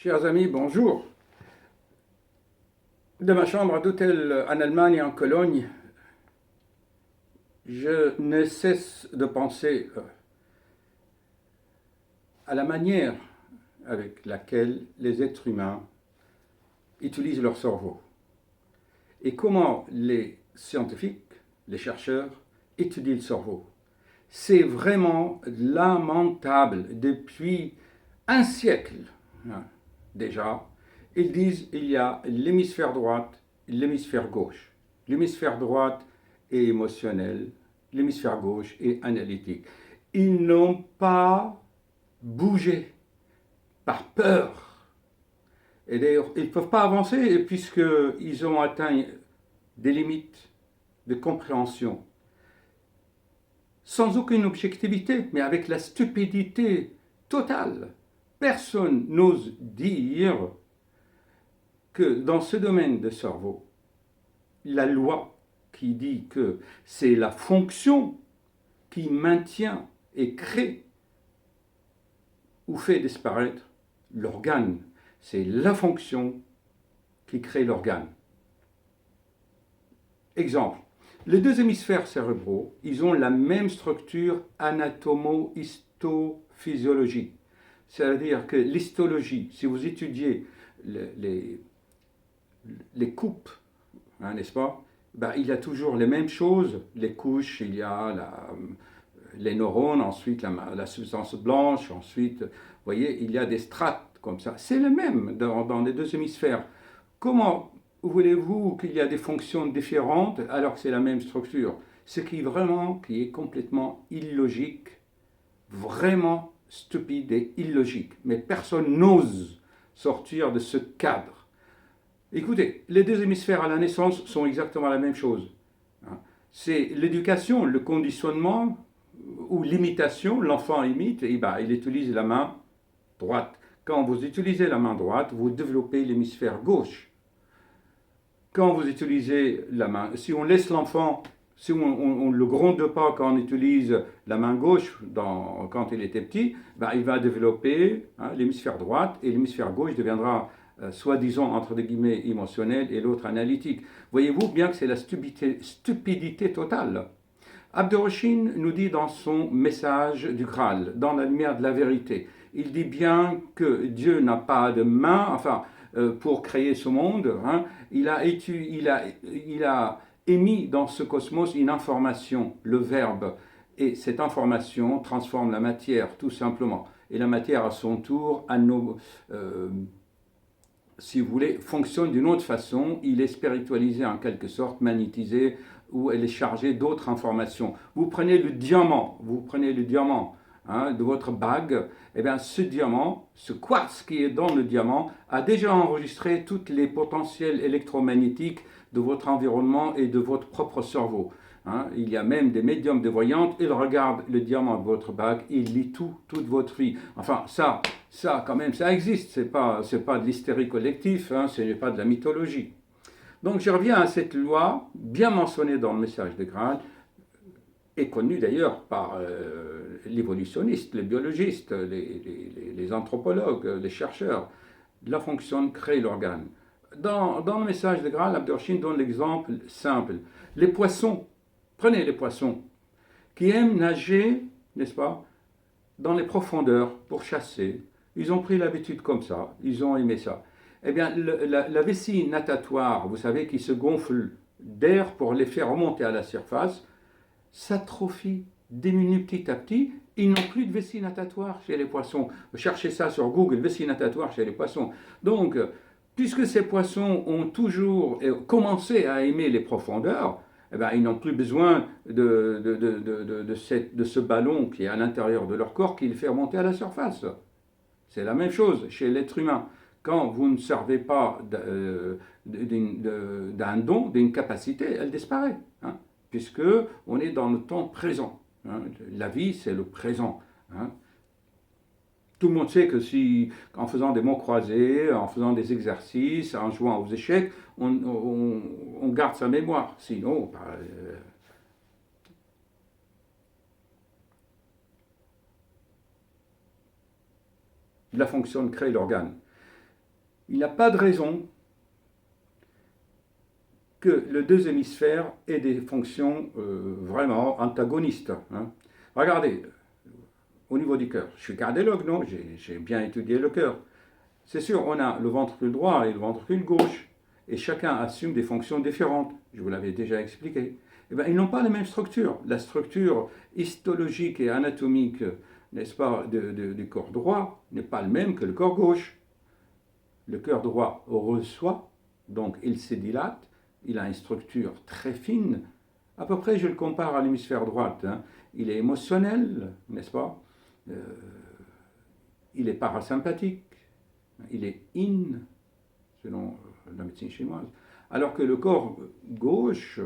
Chers amis, bonjour. De ma chambre d'hôtel en Allemagne et en Cologne, je ne cesse de penser à la manière avec laquelle les êtres humains utilisent leur cerveau et comment les scientifiques, les chercheurs, étudient le cerveau. C'est vraiment lamentable. Depuis un siècle déjà, ils disent qu'il y a l'hémisphère droite et l'hémisphère gauche. L'hémisphère droite est émotionnel, l'hémisphère gauche est analytique. Ils n'ont pas bougé par peur. Et d'ailleurs, ils ne peuvent pas avancer puisqu'ils ont atteint des limites de compréhension. Sans aucune objectivité, mais avec la stupidité totale. Personne n'ose dire que dans ce domaine de cerveau, la loi qui dit que c'est la fonction qui maintient et crée ou fait disparaître l'organe, c'est la fonction qui crée l'organe. Exemple, les deux hémisphères cérébraux, ils ont la même structure anatomo-histophysiologique. C'est-à-dire que l'histologie, si vous étudiez les coupes, n'est-ce pas, il y a toujours les mêmes choses. Les couches, il y a les neurones, ensuite la substance blanche, ensuite, vous voyez, il y a des strates comme ça. C'est le même dans les deux hémisphères. Comment voulez-vous qu'il y a des fonctions différentes alors que c'est la même structure? Ce qui est complètement illogique, vraiment stupide et illogique. Mais personne n'ose sortir de ce cadre. Écoutez, les deux hémisphères à la naissance sont exactement la même chose. C'est l'éducation, le conditionnement ou l'imitation. L'enfant imite et il utilise la main droite. Quand vous utilisez la main droite, vous développez l'hémisphère gauche. Quand vous utilisez la main, si on laisse l'enfant, si on ne le gronde pas quand on utilise la main gauche quand il était petit, il va développer l'hémisphère droite et l'hémisphère gauche deviendra soi-disant entre guillemets émotionnel et l'autre analytique. Voyez-vous bien que c'est la stupidité totale. Abderrachid nous dit dans son message du Graal, dans la lumière de la vérité, il dit bien que Dieu n'a pas de main, pour créer ce monde, il a émis dans ce cosmos une information, le verbe, et cette information transforme la matière, tout simplement. Et la matière, à son tour, si vous voulez, fonctionne d'une autre façon. Il est spiritualisé en quelque sorte, magnétisé, ou elle est chargée d'autres informations. Vous prenez le diamant de votre bague, et bien ce diamant, ce quartz qui est dans le diamant, a déjà enregistré tous les potentiels électromagnétiques de votre environnement et de votre propre cerveau. Il y a même des médiums de voyantes, ils regardent le diamant de votre bague, ils lisent toute votre vie. Enfin, ça quand même, ça existe, c'est pas de l'hystérie collective, ce n'est pas de la mythologie. Donc je reviens à cette loi, bien mentionnée dans le message de Graal, et connue d'ailleurs par l'évolutionniste, les biologistes, les anthropologues, les chercheurs. La fonction crée l'organe. Dans le message de Graal, Abderrachid donne l'exemple simple. Les poissons, prenez les poissons, qui aiment nager, n'est-ce pas, dans les profondeurs pour chasser. Ils ont pris l'habitude comme ça, ils ont aimé ça. Eh bien, la vessie natatoire, vous savez, qui se gonfle d'air pour les faire remonter à la surface, s'atrophie, diminue petit à petit. Ils n'ont plus de vessie natatoire chez les poissons. Cherchez ça sur Google, vessie natatoire chez les poissons. Donc, puisque ces poissons ont toujours commencé à aimer les profondeurs, ils n'ont plus besoin de ce ballon qui est à l'intérieur de leur corps qui les fait remonter à la surface. C'est la même chose chez l'être humain. Quand vous ne servez pas d'un don, d'une capacité, elle disparaît, puisque on est dans le temps présent. La vie, c'est le présent. Tout le monde sait que en faisant des mots croisés, en faisant des exercices, en jouant aux échecs, on garde sa mémoire. Sinon, la fonction crée l'organe. Il n'y a pas de raison que les deux hémisphères aient des fonctions vraiment antagonistes. Hein. Regardez, au niveau du cœur, je suis cardiologue, non? J'ai bien étudié le cœur. C'est sûr, on a le ventricule droit et le ventricule gauche, et chacun assume des fonctions différentes. Je vous l'avais déjà expliqué. Eh bien, ils n'ont pas la même structure. La structure histologique et anatomique, n'est-ce pas, du corps droit n'est pas le même que le corps gauche. Le cœur droit reçoit, donc il se dilate, il a une structure très fine. À peu près, je le compare à l'hémisphère droit. Hein. Il est émotionnel, n'est-ce pas? Euh, il est parasympathique, il est in, selon la médecine chinoise. Alors que le corps gauche,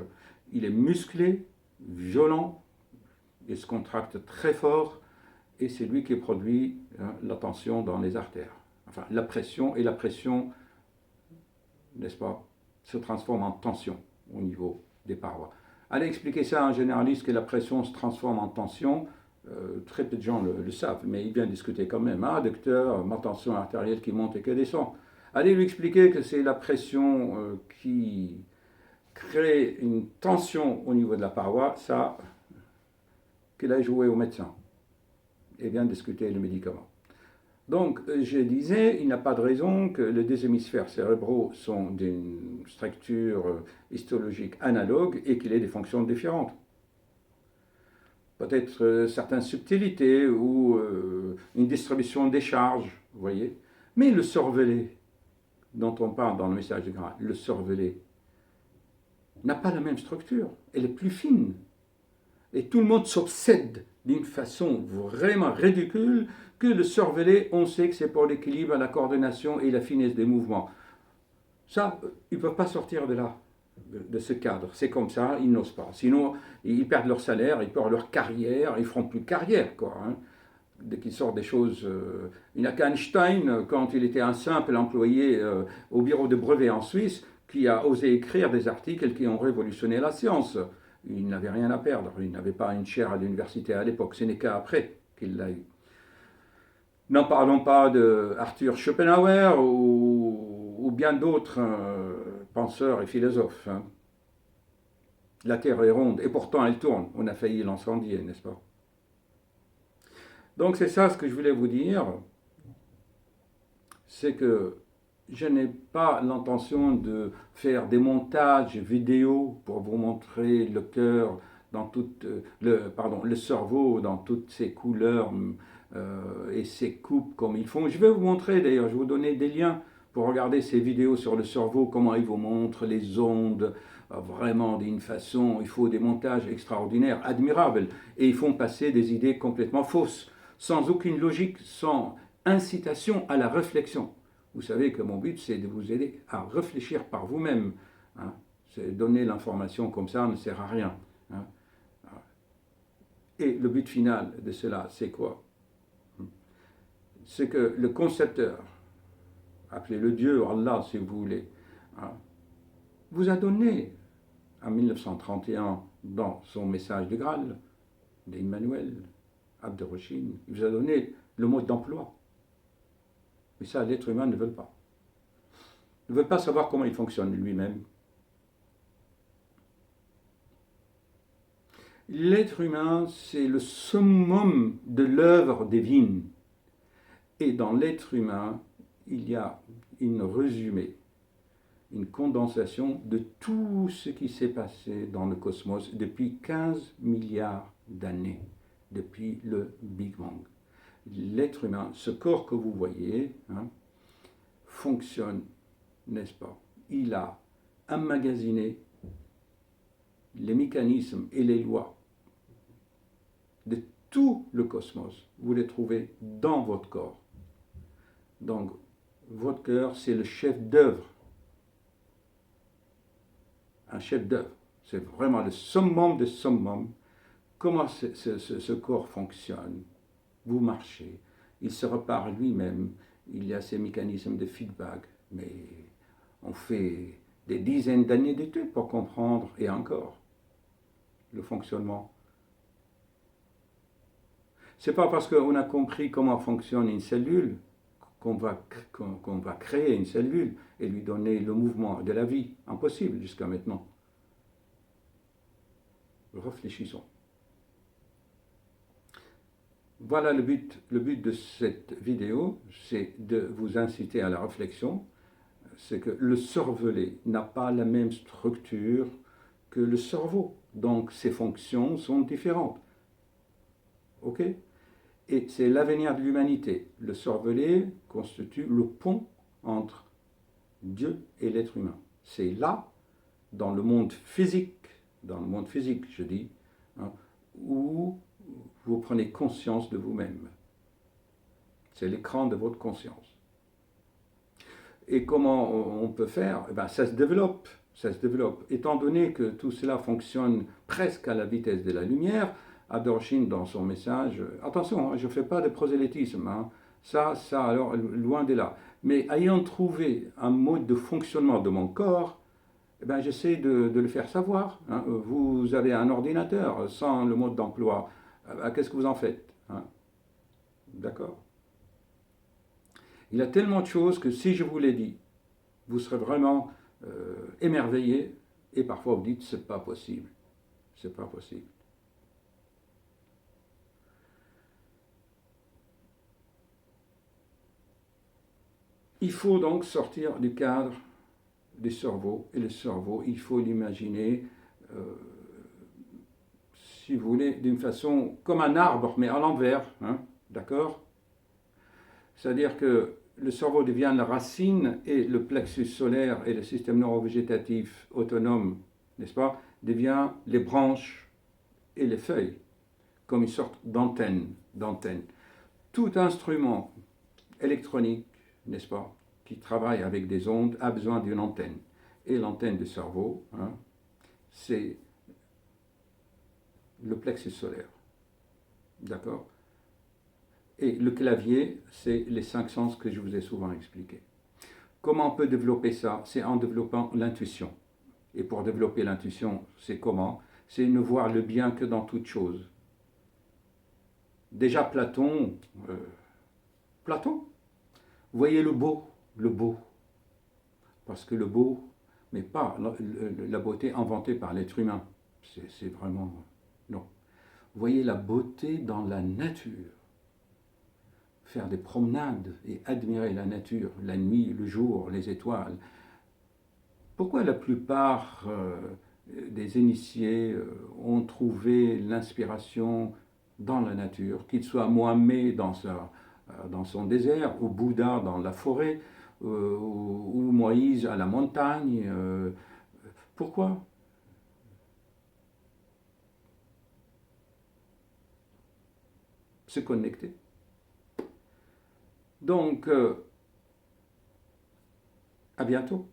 il est musclé, violent, il se contracte très fort, et c'est lui qui produit la tension dans les artères. Enfin, la pression, n'est-ce pas, se transforme en tension au niveau des parois. Allez expliquer ça à un généraliste que la pression se transforme en tension. Très peu de gens le savent, mais il vient discuter quand même. Ah, docteur, ma tension artérielle qui monte et qui descend. Allez lui expliquer que c'est la pression qui crée une tension au niveau de la paroi, ça, qu'il a joué au médecin et vient discuter le médicament. Donc, je disais, il n'y a pas de raison que les deux hémisphères cérébraux sont d'une structure histologique analogue et qu'il ait des fonctions différentes. Peut-être certaines subtilités ou une distribution des charges, vous voyez. Mais le cervelet, dont on parle dans le message de Graal, le cervelet, n'a pas la même structure, elle est plus fine. Et tout le monde s'obsède d'une façon vraiment ridicule que le cervelet, on sait que c'est pour l'équilibre, la coordination et la finesse des mouvements. Ça, ils ne peuvent pas sortir de là, de ce cadre. C'est comme ça, ils n'osent pas. Sinon, ils perdent leur salaire, ils perdent leur carrière, ils ne feront plus de carrière, quoi. Hein. Dès qu'ils sortent des choses... il n'y a qu'Einstein, quand il était un simple employé au bureau de brevet en Suisse, qui a osé écrire des articles qui ont révolutionné la science. Il n'avait rien à perdre. Il n'avait pas une chaire à l'université à l'époque. Ce n'est qu'après qu'il l'a eu. N'en parlons pas de Arthur Schopenhauer ou bien d'autres penseurs et philosophes. Hein. La Terre est ronde et pourtant elle tourne. On a failli l'incendier, n'est-ce pas? Donc c'est ça ce que je voulais vous dire. C'est que je n'ai pas l'intention de faire des montages vidéo pour vous montrer le cœur dans toute, le cerveau dans toutes ses couleurs et ses coupes comme ils font. Je vais vous montrer d'ailleurs, je vais vous donner des liens pour regarder ces vidéos sur le cerveau, comment ils vous montrent les ondes, vraiment d'une façon, il faut des montages extraordinaires, admirables, et ils font passer des idées complètement fausses, sans aucune logique, sans incitation à la réflexion. Vous savez que mon but, c'est de vous aider à réfléchir par vous-même. Hein. Donner l'information comme ça ne sert à rien. Hein. Et le but final de cela, c'est quoi? C'est que le concepteur, appelez-le Dieu, Allah si vous voulez, hein, vous a donné en 1931 dans son message de Graal, d'Emmanuel Abderrachid, il vous a donné le mode d'emploi. Mais ça, l'être humain ne veut pas. Il ne veut pas savoir comment il fonctionne lui-même. L'être humain, c'est le summum de l'œuvre divine. Et dans l'être humain, il y a une résumé, une condensation de tout ce qui s'est passé dans le cosmos depuis 15 milliards d'années, depuis le Big Bang. L'être humain, ce corps que vous voyez, hein, fonctionne, n'est-ce pas? Il a emmagasiné les mécanismes et les lois de tout le cosmos. Vous les trouvez dans votre corps. Donc, votre cœur, c'est le chef d'œuvre. Un chef d'œuvre. C'est vraiment le summum de summum. Comment ce corps fonctionne? Vous marchez. Il se repart lui-même. Il y a ces mécanismes de feedback. Mais on fait des dizaines d'années d'études pour comprendre, et encore, le fonctionnement. C'est pas parce qu'on a compris comment fonctionne une cellule qu'on va créer une cellule et lui donner le mouvement de la vie. Impossible jusqu'à maintenant. Réfléchissons. Voilà le but de cette vidéo, c'est de vous inciter à la réflexion. C'est que le cervelet n'a pas la même structure que le cerveau. Donc ses fonctions sont différentes. Ok? Et c'est l'avenir de l'humanité. Le cervelet constitue le pont entre Dieu et l'être humain. C'est là, dans le monde physique, je dis, hein, où vous prenez conscience de vous-même. C'est l'écran de votre conscience. Et comment on peut faire? Eh bien, ça se développe. Étant donné que tout cela fonctionne presque à la vitesse de la lumière, Abdorchine, dans son message, attention, je ne fais pas de prosélytisme, hein, ça, alors, loin de là. Mais ayant trouvé un mode de fonctionnement de mon corps, eh ben, j'essaie de le faire savoir. Hein. Vous avez un ordinateur sans le mode d'emploi, qu'est-ce que vous en faites? Hein? D'accord? Il y a tellement de choses que si je vous les dis, vous serez vraiment émerveillé et parfois vous dites c'est pas possible. C'est pas possible. Il faut donc sortir du cadre du cerveau. Et le cerveau, il faut l'imaginer, si vous voulez, d'une façon comme un arbre, mais à l'envers. Hein, d'accord? C'est-à-dire que le cerveau devient la racine et le plexus solaire et le système neurovégétatif autonome, n'est-ce pas, devient les branches et les feuilles, comme une sorte d'antenne. Tout instrument électronique, n'est-ce pas, qui travaille avec des ondes, a besoin d'une antenne. Et l'antenne du cerveau, hein, c'est le plexus solaire. D'accord? Et le clavier, c'est les 5 sens que je vous ai souvent expliqués. Comment on peut développer ça? C'est en développant l'intuition. Et pour développer l'intuition, c'est comment? C'est ne voir le bien que dans toute chose. Déjà Platon, voyez le beau, parce que le beau, mais pas la beauté inventée par l'être humain, c'est vraiment, non. Voyez la beauté dans la nature, faire des promenades et admirer la nature, la nuit, le jour, les étoiles. Pourquoi la plupart des initiés ont trouvé l'inspiration dans la nature, qu'il soit Mohammed dans son désert, ou Bouddha dans la forêt, ou Moïse à la montagne? Pourquoi? Se connecter. Donc, à bientôt.